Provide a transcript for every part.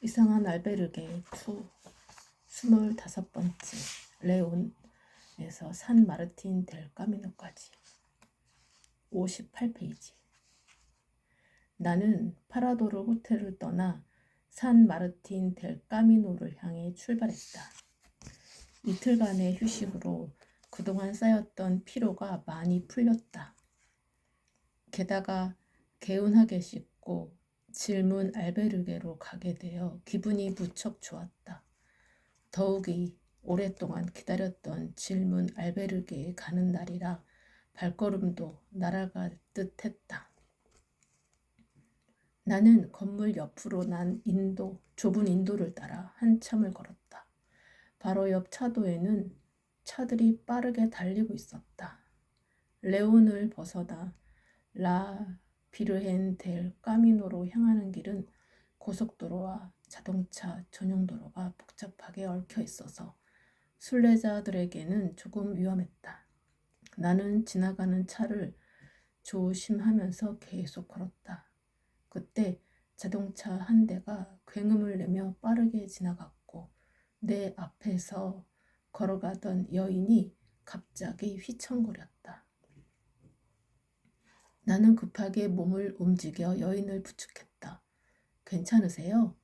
이상한 알베르게 2 25번째 레온에서 산 마르틴 델 까미노까지 58페이지. 나는 파라도르 호텔을 떠나 산 마르틴 델 까미노를 향해 출발했다. 이틀간의 휴식으로 그동안 쌓였던 피로가 많이 풀렸다. 게다가 개운하게 씻고 질문 알베르게로 가게 되어 기분이 무척 좋았다. 더욱이 오랫동안 기다렸던 질문 알베르게에 가는 날이라 발걸음도 날아갈 듯했다. 나는 건물 옆으로 난 좁은 인도를 따라 한참을 걸었다. 바로 옆 차도에는 차들이 빠르게 달리고 있었다. 레온을 벗어나 라 비르헨 델 까미노로 향하는 길은 고속도로와 자동차 전용도로가 복잡하게 얽혀 있어서 순례자들에게는 조금 위험했다. 나는 지나가는 차를 조심하면서 계속 걸었다. 그때 자동차 한 대가 굉음을 내며 빠르게 지나갔고 내 앞에서 걸어가던 여인이 갑자기 휘청거렸다. 나는 급하게 몸을 움직여 여인을 부축했다. 괜찮으세요?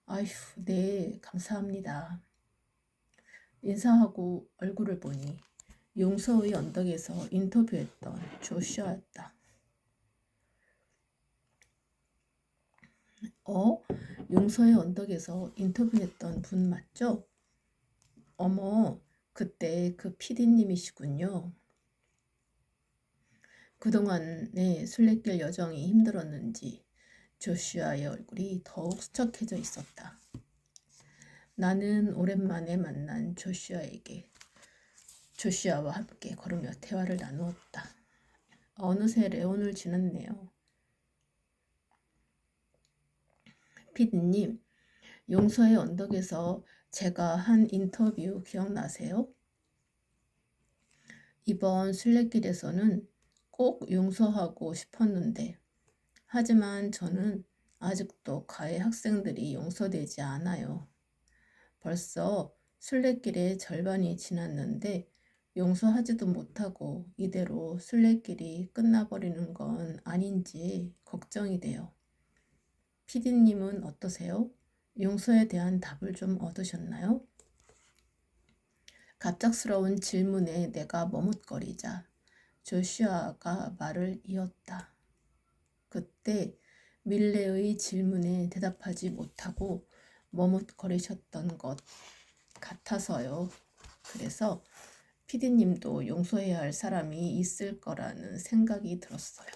아휴, 네, 감사합니다. 인사하고 얼굴을 보니 용서의 언덕에서 인터뷰했던 조슈아였다. 용서의 언덕에서 인터뷰했던 분 맞죠? 어머, 그때 그 PD님이시군요. 그동안의 순례길 여정이 힘들었는지 조슈아의 얼굴이 더욱 수척해져 있었다. 나는 오랜만에 만난 조슈아와 함께 걸으며 대화를 나누었다. 어느새 레온을 지났네요. 피디님, 용서의 언덕에서 제가 한 인터뷰 기억나세요? 이번 순례길에서는 꼭 용서하고 싶었는데 하지만 저는 아직도 가해 학생들이 용서되지 않아요. 벌써 순례길의 절반이 지났는데 용서하지도 못하고 이대로 순례길이 끝나버리는 건 아닌지 걱정이 돼요. 피디님은 어떠세요? 용서에 대한 답을 좀 얻으셨나요? 갑작스러운 질문에 내가 머뭇거리자 조슈아가 말을 이었다. 그때 밀레의 질문에 대답하지 못하고 머뭇거리셨던 것 같아서요. 그래서 피디님도 용서해야 할 사람이 있을 거라는 생각이 들었어요.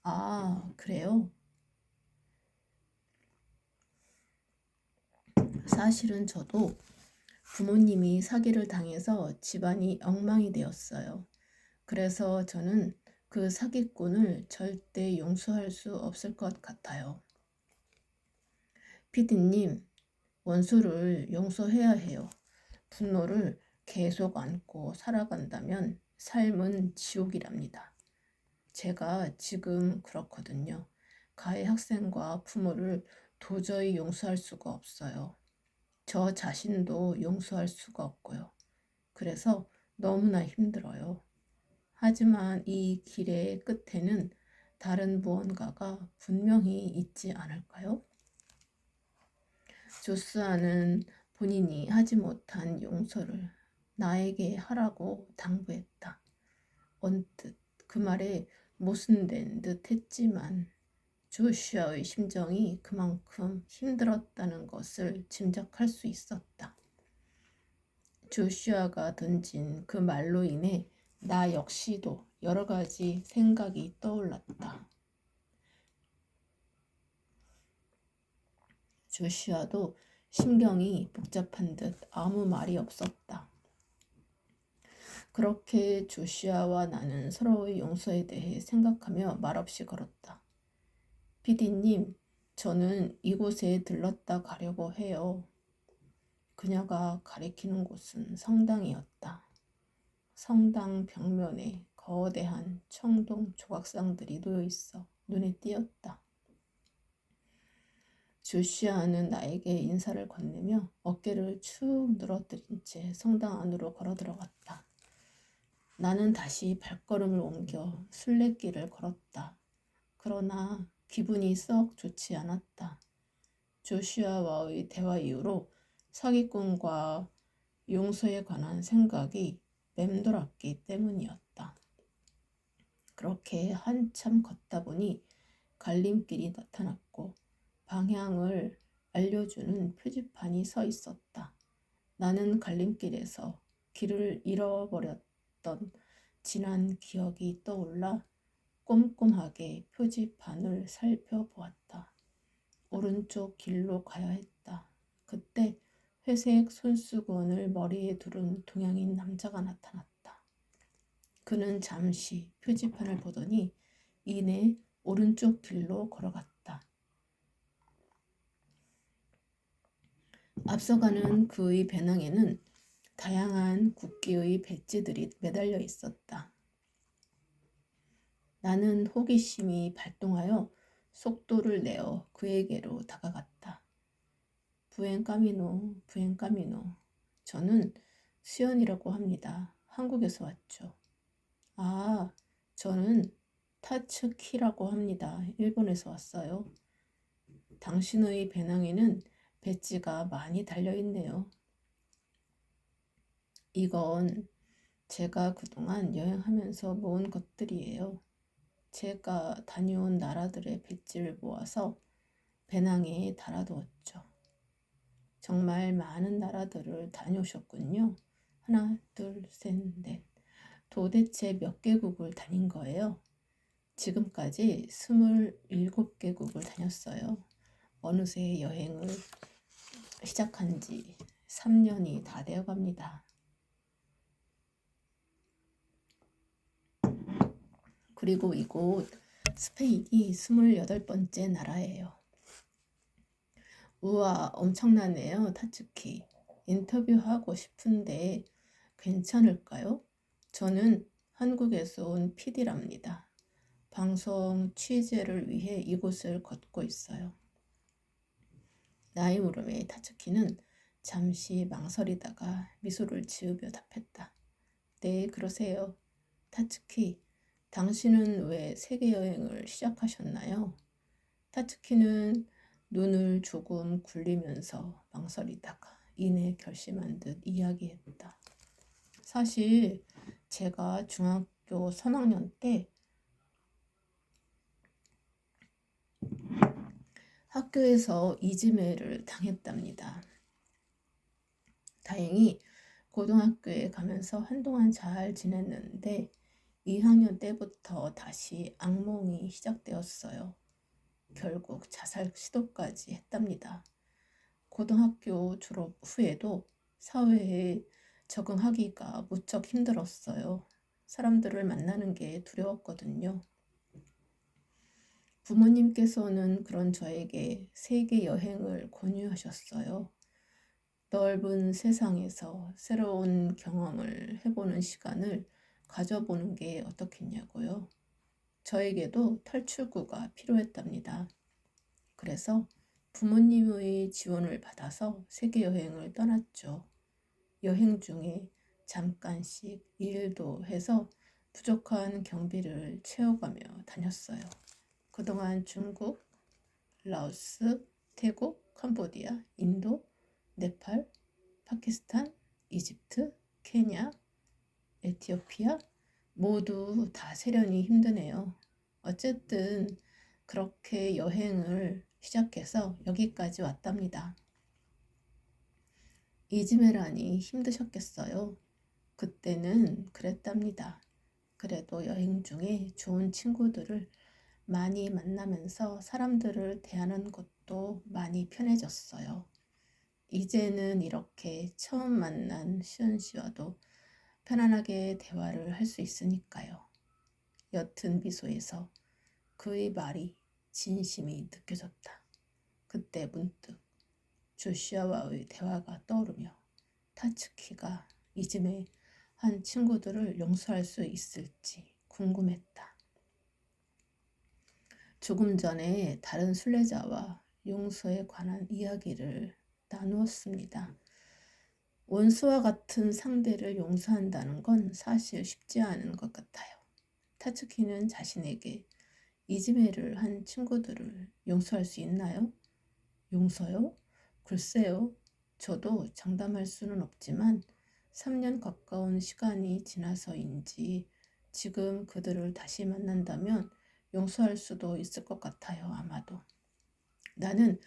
아, 그래요? 사실은 저도 부모님이 사기를 당해서 집안이 엉망이 되었어요. 그래서 저는 그 사기꾼을 절대 용서할 수 없을 것 같아요. 피디님, 원수를 용서해야 해요. 분노를 계속 안고 살아간다면 삶은 지옥이랍니다. 제가 지금 그렇거든요. 가해 학생과 부모를 도저히 용서할 수가 없어요. 저 자신도 용서할 수가 없고요. 그래서 너무나 힘들어요. 하지만 이 길의 끝에는 다른 무언가가 분명히 있지 않을까요? 조슈아는 본인이 하지 못한 용서를 나에게 하라고 당부했다. 언뜻 그 말에 모순된 듯 했지만 조슈아의 심정이 그만큼 힘들었다는 것을 짐작할 수 있었다. 조슈아가 던진 그 말로 인해 나 역시도 여러 가지 생각이 떠올랐다. 조슈아도 심경이 복잡한 듯 아무 말이 없었다. 그렇게 조슈아와 나는 서로의 용서에 대해 생각하며 말없이 걸었다. 피디님, 저는 이곳에 들렀다 가려고 해요. 그녀가 가리키는 곳은 성당이었다. 성당 벽면에 거대한 청동 조각상들이 놓여 있어 눈에 띄었다. 조시아는 나에게 인사를 건네며 어깨를 축 늘어뜨린 채 성당 안으로 걸어 들어갔다. 나는 다시 발걸음을 옮겨 순례길을 걸었다. 그러나 기분이 썩 좋지 않았다. 조슈아와의 대화 이후로 사기꾼과 용서에 관한 생각이 맴돌았기 때문이었다. 그렇게 한참 걷다 보니 갈림길이 나타났고 방향을 알려주는 표지판이 서 있었다. 나는 갈림길에서 길을 잃어버렸던 지난 기억이 떠올라 꼼꼼하게 표지판을 살펴보았다. 오른쪽 길로 가야 했다. 그때 회색 손수건을 머리에 두른 동양인 남자가 나타났다. 그는 잠시 표지판을 보더니 이내 오른쪽 길로 걸어갔다. 앞서가는 그의 배낭에는 다양한 국기의 배지들이 매달려 있었다. 나는 호기심이 발동하여 속도를 내어 그에게로 다가갔다. 부엔카미노, 부엔카미노. 저는 수연이라고 합니다. 한국에서 왔죠. 아, 저는 타츠키라고 합니다. 일본에서 왔어요. 당신의 배낭에는 배지가 많이 달려있네요. 이건 제가 그동안 여행하면서 모은 것들이에요. 제가 다녀온 나라들의 배지를 모아서 배낭에 달아두었죠. 정말 많은 나라들을 다녀오셨군요. 하나, 둘, 셋, 넷. 도대체 몇 개국을 다닌 거예요? 지금까지 27개국을 다녔어요. 어느새 여행을 시작한 지 3년이 다 되어 갑니다. 그리고 이곳 스페인이 28번째 나라예요. 우와, 엄청나네요, 타츠키. 인터뷰하고 싶은데 괜찮을까요? 저는 한국에서 온 PD랍니다. 방송 취재를 위해 이곳을 걷고 있어요. 나이 물음에 타츠키는 잠시 망설이다가 미소를 지으며 답했다. 네, 그러세요. 타츠키, 당신은 왜 세계 여행을 시작하셨나요? 타츠키는 눈을 조금 굴리면서 망설이다가 이내 결심한 듯 이야기했다. 사실 제가 중학교 3학년 때 학교에서 이지매를 당했답니다. 다행히 고등학교에 가면서 한동안 잘 지냈는데 2학년 때부터 다시 악몽이 시작되었어요. 결국 자살 시도까지 했답니다. 고등학교 졸업 후에도 사회에 적응하기가 무척 힘들었어요. 사람들을 만나는 게 두려웠거든요. 부모님께서는 그런 저에게 세계 여행을 권유하셨어요. 넓은 세상에서 새로운 경험을 해보는 시간을 가져보는 게 어떻겠냐고요. 저에게도 탈출구가 필요했답니다. 그래서 부모님의 지원을 받아서 세계 여행을 떠났죠. 여행 중에 잠깐씩 일도 해서 부족한 경비를 채워가며 다녔어요. 그동안 중국, 라오스, 태국, 캄보디아, 인도, 네팔, 파키스탄, 이집트, 케냐, 에티오피아 모두 다 세련이 힘드네요. 어쨌든 그렇게 여행을 시작해서 여기까지 왔답니다. 이지메라니 힘드셨겠어요. 그때는 그랬답니다. 그래도 여행 중에 좋은 친구들을 많이 만나면서 사람들을 대하는 것도 많이 편해졌어요. 이제는 이렇게 처음 만난 시은 씨와도 편안하게 대화를 할 수 있으니까요. 옅은 미소에서 그의 말이 진심이 느껴졌다. 그때 문득 조슈아와의 대화가 떠오르며 타츠키가 이즘에 한 친구들을 용서할 수 있을지 궁금했다. 조금 전에 다른 순례자와 용서에 관한 이야기를 나누었습니다. 원수와 같은 상대를 용서한다는 건 사실 쉽지 않은 것 같아요. 타츠키는 자신에게 이지메를 한 친구들을 용서할 수 있나요? 용서요? 글쎄요. 저도 장담할 수는 없지만 3년 가까운 시간이 지나서인지 지금 그들을 다시 만난다면 용서할 수도 있을 것 같아요. 아마도. 나는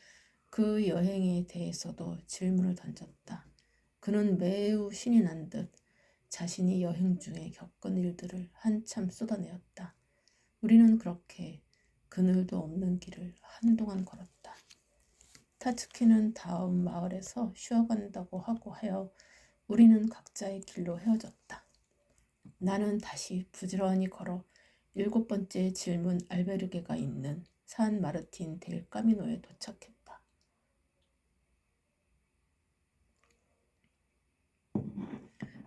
그 여행에 대해서도 질문을 던졌다. 그는 매우 신이 난 듯 자신이 여행 중에 겪은 일들을 한참 쏟아내었다. 우리는 그렇게 그늘도 없는 길을 한동안 걸었다. 타츠키는 다음 마을에서 쉬어간다고 하고 하여 우리는 각자의 길로 헤어졌다. 나는 다시 부지런히 걸어 7번째 질문 알베르게가 있는 산 마르틴 델 까미노에 도착했다.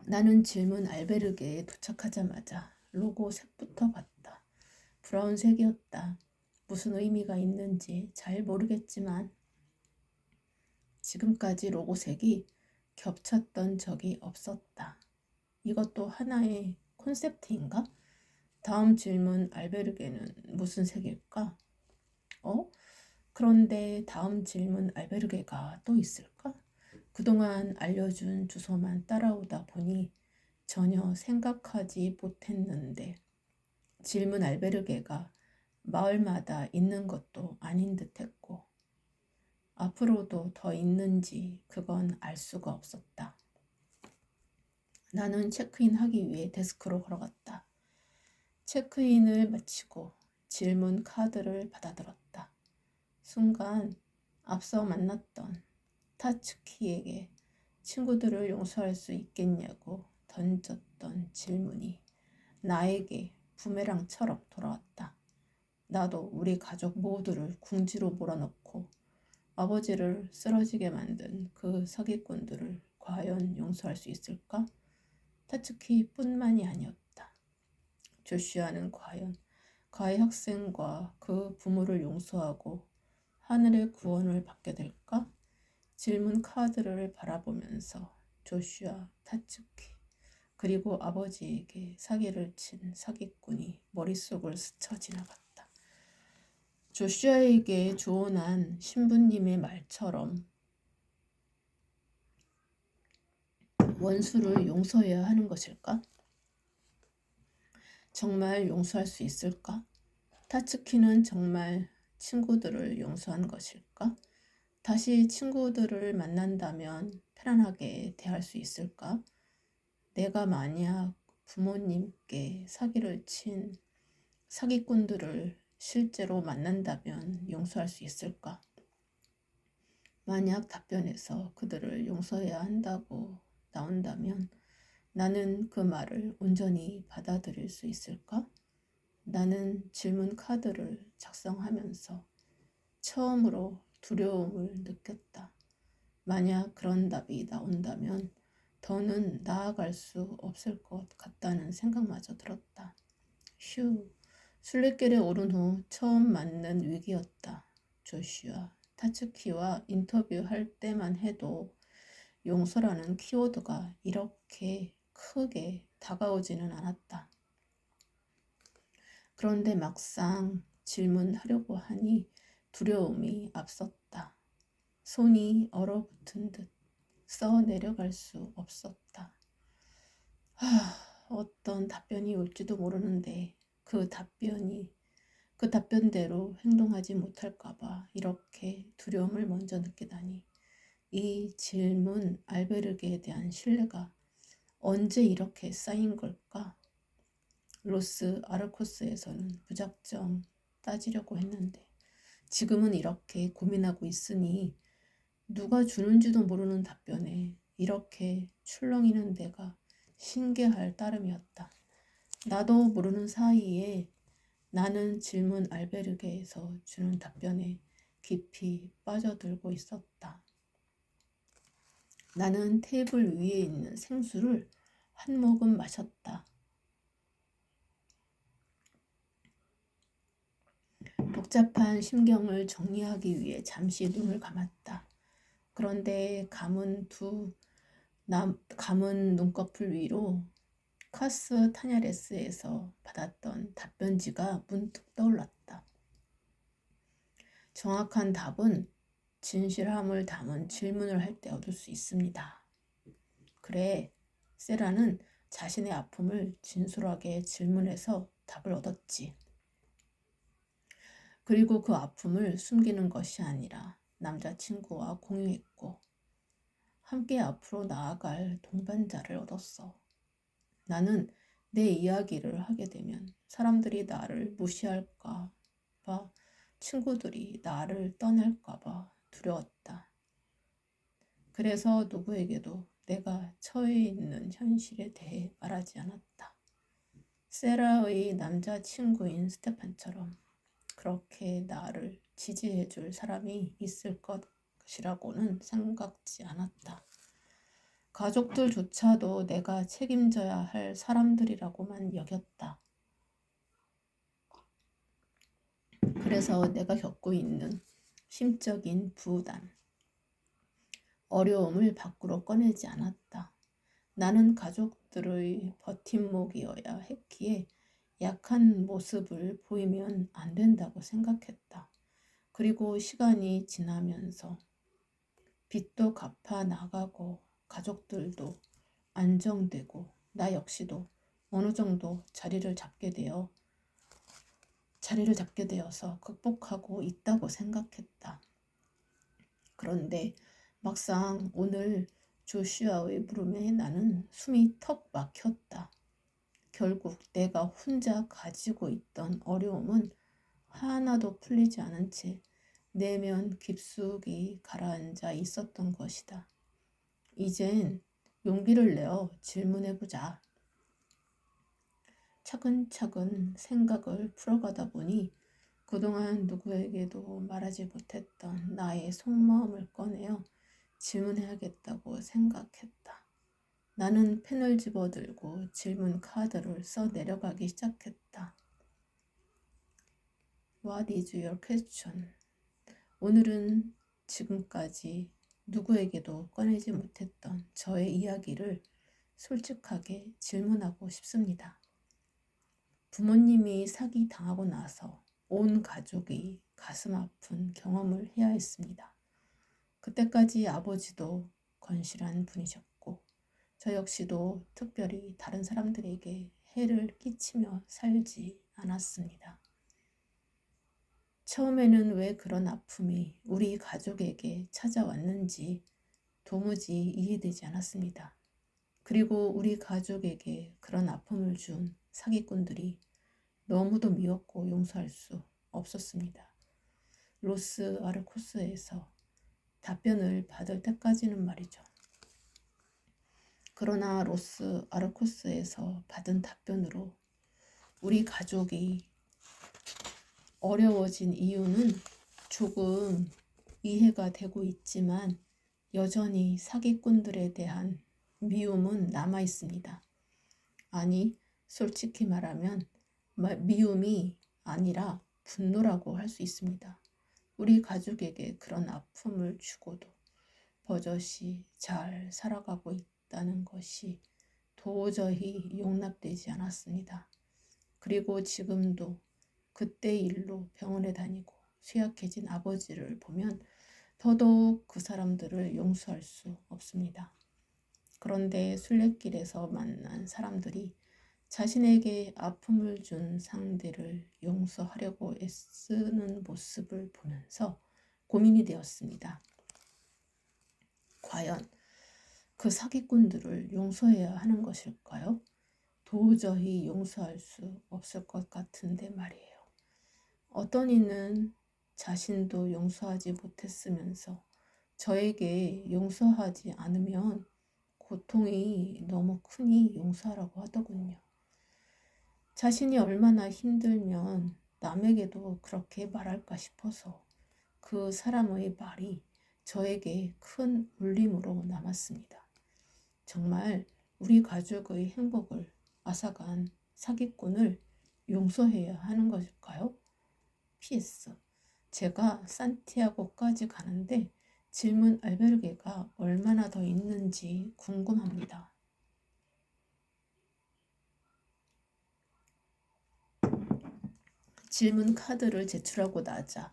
나는 질문 알베르게에 도착하자마자 로고 색부터 봤다. 브라운색이었다. 무슨 의미가 있는지 잘 모르겠지만 지금까지 로고색이 겹쳤던 적이 없었다. 이것도 하나의 콘셉트인가? 다음 질문 알베르게는 무슨 색일까? 그런데 다음 질문 알베르게가 또 있을까? 그동안 알려준 주소만 따라오다 보니 전혀 생각하지 못했는데 질문 알베르게가 마을마다 있는 것도 아닌 듯했고 앞으로도 더 있는지 그건 알 수가 없었다. 나는 체크인하기 위해 데스크로 걸어갔다. 체크인을 마치고 질문 카드를 받아들었다. 순간 앞서 만났던 타츠키에게 친구들을 용서할 수 있겠냐고 던졌던 질문이 나에게 부메랑처럼 돌아왔다. 나도 우리 가족 모두를 궁지로 몰아넣고 아버지를 쓰러지게 만든 그 사기꾼들을 과연 용서할 수 있을까? 타츠키뿐만이 아니었다. 조슈아는 과연 가해 학생과 그 부모를 용서하고 하늘의 구원을 받게 될까? 질문 카드를 바라보면서 조슈아, 타츠키, 그리고 아버지에게 사기를 친 사기꾼이 머릿속을 스쳐 지나갔다. 조슈아에게 조언한 신부님의 말처럼 원수를 용서해야 하는 것일까? 정말 용서할 수 있을까? 타츠키는 정말 친구들을 용서한 것일까? 다시 친구들을 만난다면 편안하게 대할 수 있을까? 내가 만약 부모님께 사기를 친 사기꾼들을 실제로 만난다면 용서할 수 있을까? 만약 답변에서 그들을 용서해야 한다고 나온다면 나는 그 말을 온전히 받아들일 수 있을까? 나는 질문 카드를 작성하면서 처음으로 두려움을 느꼈다. 만약 그런 답이 나온다면 더는 나아갈 수 없을 것 같다는 생각마저 들었다. 휴, 순례길에 오른 후 처음 맞는 위기였다. 조슈아, 타츠키와 인터뷰할 때만 해도 용서라는 키워드가 이렇게 크게 다가오지는 않았다. 그런데 막상 질문하려고 하니 두려움이 앞섰다. 손이 얼어붙은 듯 써 내려갈 수 없었다. 어떤 답변이 올지도 모르는데 그 답변대로 행동하지 못할까봐 이렇게 두려움을 먼저 느끼다니. 이 질문 알베르게에 대한 신뢰가 언제 이렇게 쌓인 걸까? 로스 아르코스에서는 무작정 따지려고 했는데 지금은 이렇게 고민하고 있으니 누가 주는지도 모르는 답변에 이렇게 출렁이는 데가 신기할 따름이었다. 나도 모르는 사이에 나는 질문 알베르게에서 주는 답변에 깊이 빠져들고 있었다. 나는 테이블 위에 있는 생수를 한 모금 마셨다. 복잡한 심경을 정리하기 위해 잠시 눈을 감았다. 그런데 감은 눈꺼풀 위로 카스 타냐레스에서 받았던 답변지가 문득 떠올랐다. 정확한 답은 진실함을 담은 질문을 할 때 얻을 수 있습니다. 그래, 세라는 자신의 아픔을 진솔하게 질문해서 답을 얻었지. 그리고 그 아픔을 숨기는 것이 아니라 남자친구와 공유했고 함께 앞으로 나아갈 동반자를 얻었어. 나는 내 이야기를 하게 되면 사람들이 나를 무시할까 봐, 친구들이 나를 떠날까 봐 두려웠다. 그래서 누구에게도 내가 처해 있는 현실에 대해 말하지 않았다. 세라의 남자친구인 스테판처럼 그렇게 나를 지지해 줄 사람이 있을 것이라고는 생각지 않았다. 가족들조차도 내가 책임져야 할 사람들이라고만 여겼다. 그래서 내가 겪고 있는 심적인 부담, 어려움을 밖으로 꺼내지 않았다. 나는 가족들의 버팀목이어야 했기에 약한 모습을 보이면 안 된다고 생각했다. 그리고 시간이 지나면서 빚도 갚아 나가고 가족들도 안정되고 나 역시도 어느 정도 자리를 잡게 되어서 극복하고 있다고 생각했다. 그런데 막상 오늘 조슈아의 물음에 나는 숨이 턱 막혔다. 결국 내가 혼자 가지고 있던 어려움은 하나도 풀리지 않은 채 내면 깊숙이 가라앉아 있었던 것이다. 이젠 용기를 내어 질문해보자. 차근차근 생각을 풀어가다 보니 그동안 누구에게도 말하지 못했던 나의 속마음을 꺼내어 질문해야겠다고 생각했다. 나는 펜을 집어들고 질문 카드를 써 내려가기 시작했다. What is your question? 오늘은 지금까지 누구에게도 꺼내지 못했던 저의 이야기를 솔직하게 질문하고 싶습니다. 부모님이 사기 당하고 나서 온 가족이 가슴 아픈 경험을 해야 했습니다. 그때까지 아버지도 건실한 분이셨고 저 역시도 특별히 다른 사람들에게 해를 끼치며 살지 않았습니다. 처음에는 왜 그런 아픔이 우리 가족에게 찾아왔는지 도무지 이해되지 않았습니다. 그리고 우리 가족에게 그런 아픔을 준 사기꾼들이 너무도 미웠고 용서할 수 없었습니다. 로스 아르코스에서 답변을 받을 때까지는 말이죠. 그러나 로스 아르코스에서 받은 답변으로 우리 가족이 어려워진 이유는 조금 이해가 되고 있지만 여전히 사기꾼들에 대한 미움은 남아 있습니다. 아니, 솔직히 말하면 미움이 아니라 분노라고 할 수 있습니다. 우리 가족에게 그런 아픔을 주고도 버젓이 잘 살아가고 있다는 것이 도저히 용납되지 않았습니다. 그리고 지금도 그때 일로 병원에 다니고 쇠약해진 아버지를 보면 더더욱 그 사람들을 용서할 수 없습니다. 그런데 순례길에서 만난 사람들이 자신에게 아픔을 준 상대를 용서하려고 애쓰는 모습을 보면서 고민이 되었습니다. 과연 그 사기꾼들을 용서해야 하는 것일까요? 도저히 용서할 수 없을 것 같은데 말이에요. 어떤 이는 자신도 용서하지 못했으면서 저에게 용서하지 않으면 고통이 너무 크니 용서하라고 하더군요. 자신이 얼마나 힘들면 남에게도 그렇게 말할까 싶어서 그 사람의 말이 저에게 큰 울림으로 남았습니다. 정말 우리 가족의 행복을 앗아간 사기꾼을 용서해야 하는 것일까요? PS. 제가 산티아고까지 가는데 질문 알베르게가 얼마나 더 있는지 궁금합니다. 질문 카드를 제출하고 나자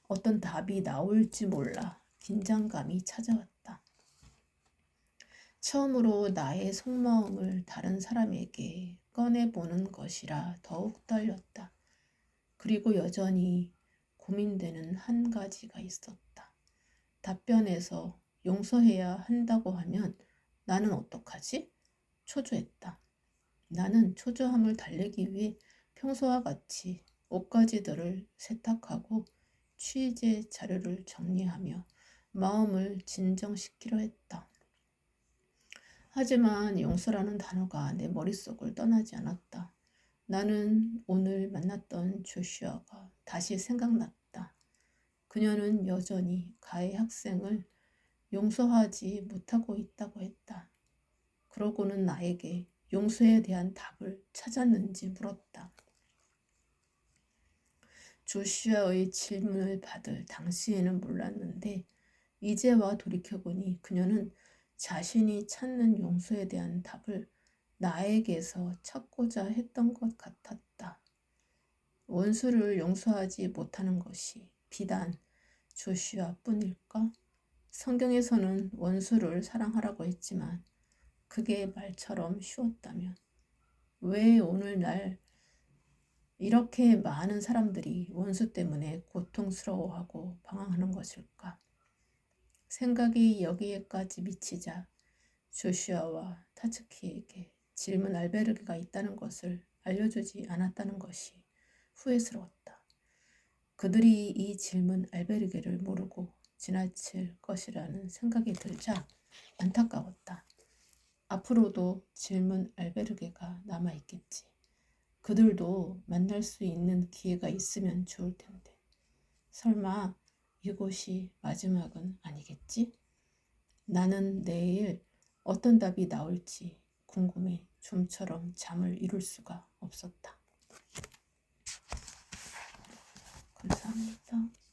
어떤 답이 나올지 몰라 긴장감이 찾아왔다. 처음으로 나의 속마음을 다른 사람에게 꺼내보는 것이라 더욱 떨렸다. 그리고 여전히 고민되는 한 가지가 있었다. 답변에서 용서해야 한다고 하면 나는 어떡하지? 초조했다. 나는 초조함을 달래기 위해 평소와 같이 옷가지들을 세탁하고 취재 자료를 정리하며 마음을 진정시키려 했다. 하지만 용서라는 단어가 내 머릿속을 떠나지 않았다. 나는 오늘 만났던 조슈아가 다시 생각났다. 그녀는 여전히 가해 학생을 용서하지 못하고 있다고 했다. 그러고는 나에게 용서에 대한 답을 찾았는지 물었다. 조슈아의 질문을 받을 당시에는 몰랐는데 이제와 돌이켜보니 그녀는 자신이 찾는 용서에 대한 답을 나에게서 찾고자 했던 것 같았다. 원수를 용서하지 못하는 것이 비단 조슈아뿐일까? 성경에서는 원수를 사랑하라고 했지만 그게 말처럼 쉬웠다면 왜 오늘날 이렇게 많은 사람들이 원수 때문에 고통스러워하고 방황하는 것일까? 생각이 여기에까지 미치자 조슈아와 타츠키에게 질문 알베르게가 있다는 것을 알려주지 않았다는 것이 후회스러웠다. 그들이 이 질문 알베르게를 모르고 지나칠 것이라는 생각이 들자 안타까웠다. 앞으로도 질문 알베르게가 남아있겠지. 그들도 만날 수 있는 기회가 있으면 좋을 텐데. 설마 이곳이 마지막은 아니겠지? 나는 내일 어떤 답이 나올지 궁금해 좀처럼 잠을 이룰 수가 없었다. 감사합니다.